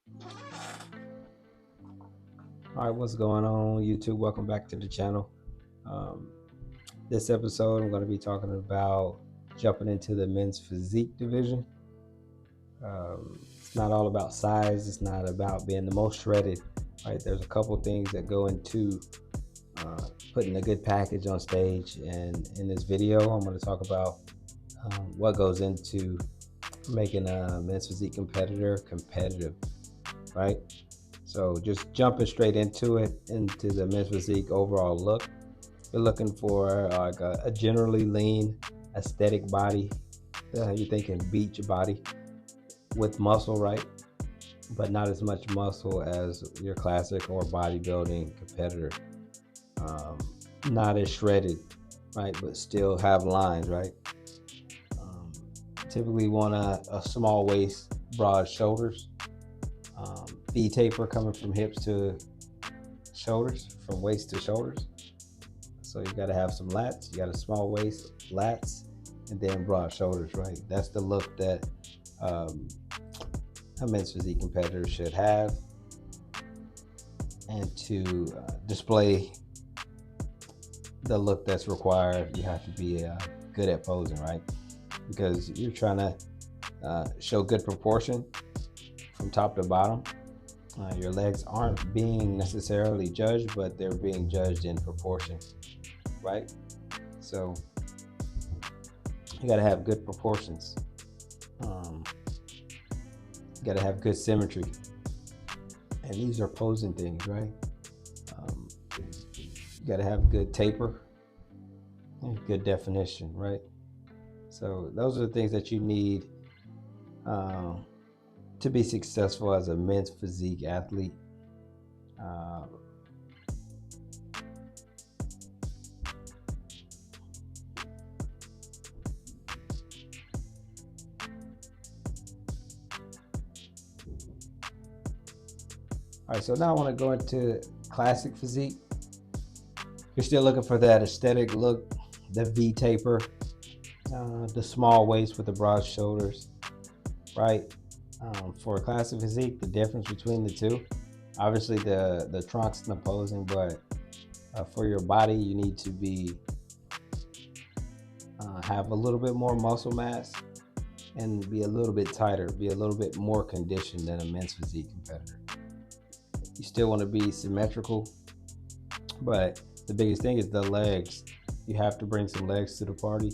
All right, what's going on, YouTube? Welcome back to the channel. Um, this episode, I'm going to be talking about jumping into the men's physique division. It's not all about size. It's not about being the most shredded. Right? There's a couple things that go into putting a good package on stage. And in this video, I'm going to talk about what goes into making a men's physique competitor competitive. Right? So just jumping straight into it, into the men's physique overall look. You're looking for like a generally lean, aesthetic body. You're thinking beach body with muscle, right? But not as much muscle as your classic or bodybuilding competitor. Um, Not as shredded, right? But still have lines, right? Um, Typically want a small waist, broad shoulders. V taper coming from hips to shoulders, from waist to shoulders. So you got to have some lats. You got a small waist, lats, and then broad shoulders, right? That's the look that um, a men's physique competitor should have. And to display the look that's required, you have to be good at posing, right? Because you're trying to show good proportion from top to bottom. Your legs aren't being necessarily judged, but they're being judged in proportion, right? So you got to have good proportions. You got to have good symmetry, and these are posing things, right? You got to have good taper and good definition, right? So those are the things that you need to be successful as a men's physique athlete. All right, so now I want to go into classic physique. You're still looking for that aesthetic look, the V taper, the small waist with the broad shoulders, right? For a classic physique, the difference between the two, obviously the trunks and the posing, but for your body, you need to be have a little bit more muscle mass and be a little bit tighter, be a little bit more conditioned than a men's physique competitor. You still want to be symmetrical, but the biggest thing is the legs. You have to bring some legs to the party.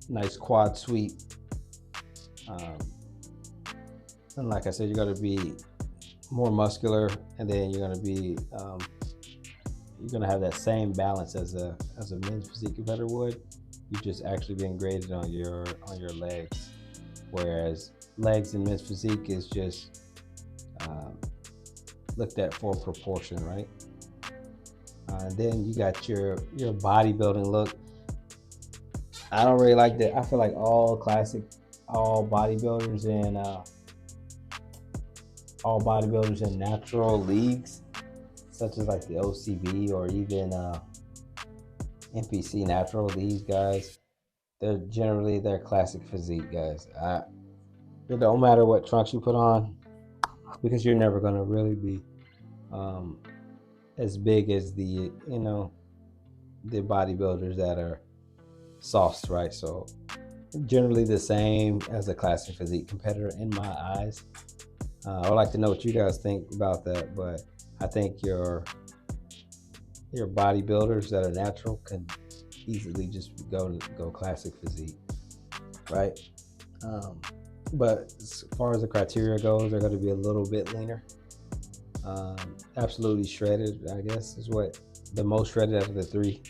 Nice quad sweep. And like I said, you're going to be more muscular, and then you're going to be you're going to have that same balance as a men's physique competitor would. You're just actually being graded on your legs, whereas legs in men's physique is just looked at for proportion, right? And then you got your bodybuilding look. I don't really like that. I feel like all bodybuilders in natural leagues, such as like the OCB or even NPC natural, these guys, they're classic physique guys. It don't matter what trunks you put on, because you're never gonna really be as big as the the bodybuilders that are sauced, right? So generally the same as a classic physique competitor in my eyes. I would like to know what you guys think about that, but I think your bodybuilders that are natural can easily just go classic physique, right? But as far as the criteria goes, they're going to be a little bit leaner. Absolutely shredded, I guess, is what the most shredded out of the three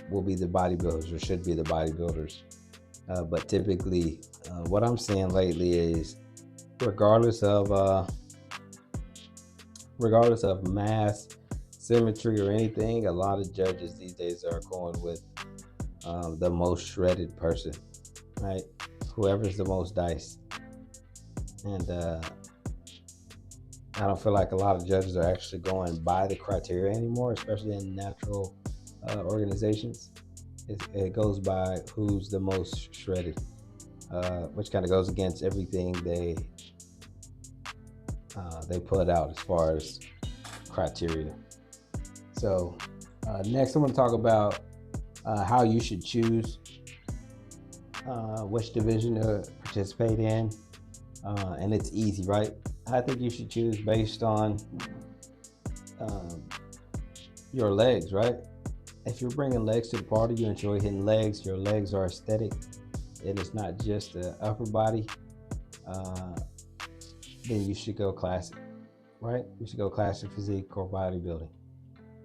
will be the bodybuilders, or should be the bodybuilders. But typically, what I'm seeing lately is, regardless of mass, symmetry, or anything, a lot of judges these days are going with the most shredded person, right? Whoever's the most diced. And I don't feel like a lot of judges are actually going by the criteria anymore, especially in natural organizations. It goes by who's the most shredded. which kind of goes against everything they put out as far as criteria. So next, I'm going to talk about how you should choose which division to participate in, and it's easy, right? I think you should choose based on your legs, right? If you're bringing legs to the party, you enjoy hitting legs, your legs are aesthetic, and it's not just the upper body, then you should go classic, right? You should go classic physique or bodybuilding.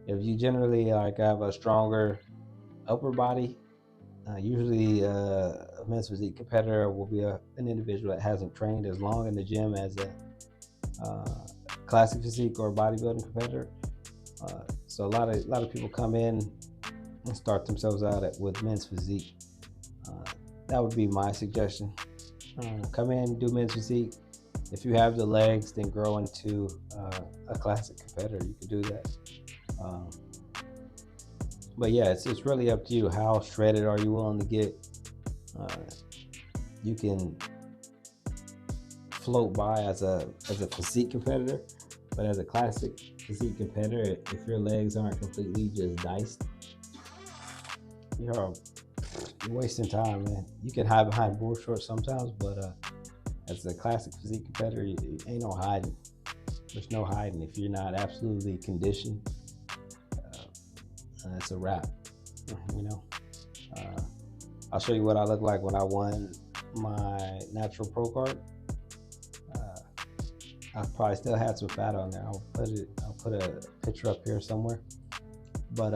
If you generally have a stronger upper body, usually a men's physique competitor will be an individual that hasn't trained as long in the gym as a classic physique or bodybuilding competitor. So a lot of people come in and start themselves out with men's physique. That would be my suggestion. Come in, do men's physique. If you have the legs, then grow into a classic competitor. You can do that. But yeah, it's really up to you. How shredded are you willing to get? You can float by as a physique competitor, but as a classic physique competitor, if your legs aren't completely just diced, you're wasting time, man. You can hide behind board shorts sometimes, but as a classic physique competitor, ain't no hiding. There's no hiding. If you're not absolutely conditioned, it's a wrap. You know, I'll show you what I look like when I won my natural pro card. I probably still had some fat on there. I'll put a picture up here somewhere. But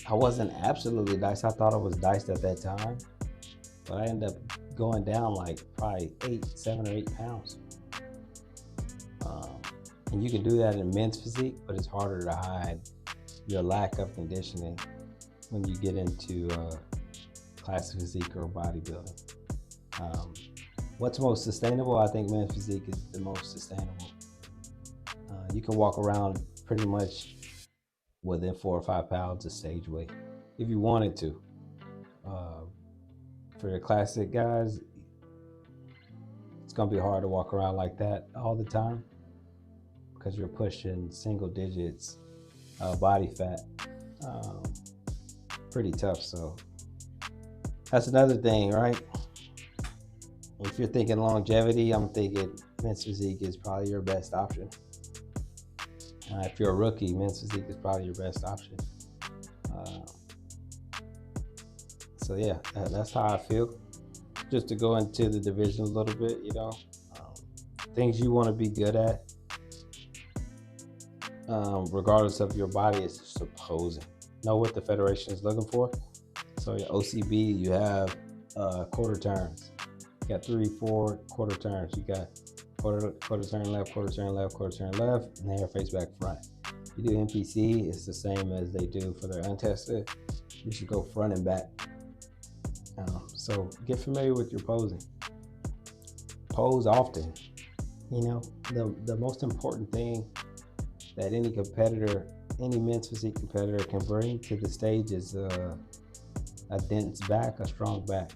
I wasn't absolutely diced. I thought I was diced at that time, but I ended up going down like probably 7 or 8 pounds. And you can do that in men's physique, but it's harder to hide your lack of conditioning when you get into classic physique or bodybuilding. What's most sustainable? I think men's physique is the most sustainable. You can walk around pretty much within 4 or 5 pounds of stage weight if you wanted to. For your classic guys, it's gonna be hard to walk around like that all the time because you're pushing single digits body fat. Pretty tough. So that's another thing, right? If you're thinking longevity, I'm thinking men's physique is probably your best option. If you're a rookie, men's physique is probably your best option. So yeah, that's how I feel. Just to go into the division a little bit, you know, things you want to be good at, regardless of your body, is just posing. Know what the federation is looking for. So your OCB, you have quarter turns. You got 3, 4 quarter turns. You got quarter turn left, quarter turn left, quarter turn left, and then your face back front. You do NPC, it's the same as they do for their untested. You should go front and back. So get familiar with your posing. Pose often. You know, the most important thing that any competitor, any men's physique competitor can bring to the stage is a dense back, a strong back,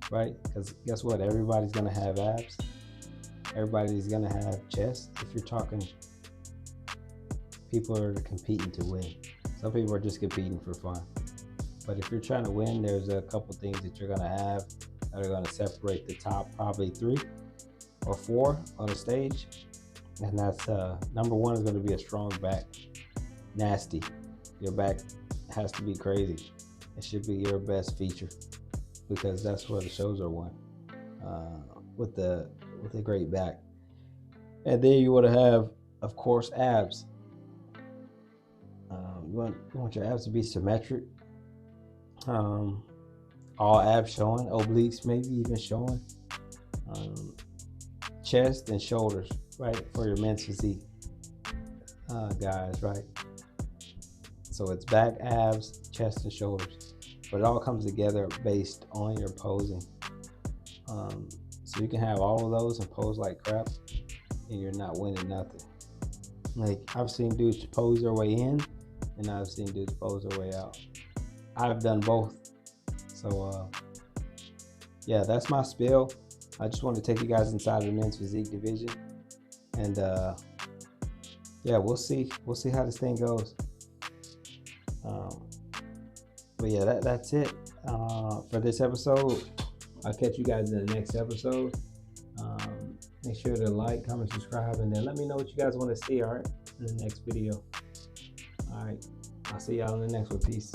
right? Because guess what? Everybody's gonna have abs. Everybody's gonna have chest. If you're talking, people are competing to win. Some people are just competing for fun. But if you're trying to win, there's a couple things that you're gonna have that are gonna separate the top probably 3 or 4 on the stage. And that's number 1 is gonna be a strong back. Nasty. Your back has to be crazy. It should be your best feature because that's where the shows are won, with a great back. And then you want to have, of course, abs. You want your abs to be symmetric. All abs showing, obliques maybe even showing. Chest and shoulders, right, for your men's physique guys, right? So it's back, abs, chest, and shoulders. But it all comes together based on your posing. So you can have all of those and pose like crap, and you're not winning nothing. Like, I've seen dudes pose their way in, and I've seen dudes pose their way out. I've done both. So yeah, that's my spill. I just want to take you guys inside the men's physique division, and yeah, we'll see how this thing goes. Um, but yeah, that's it for this episode. I'll catch you guys in the next episode. Make sure to like, comment, subscribe, and then let me know what you guys want to see, all right, in the next video. All right, I'll see y'all in the next one. Peace.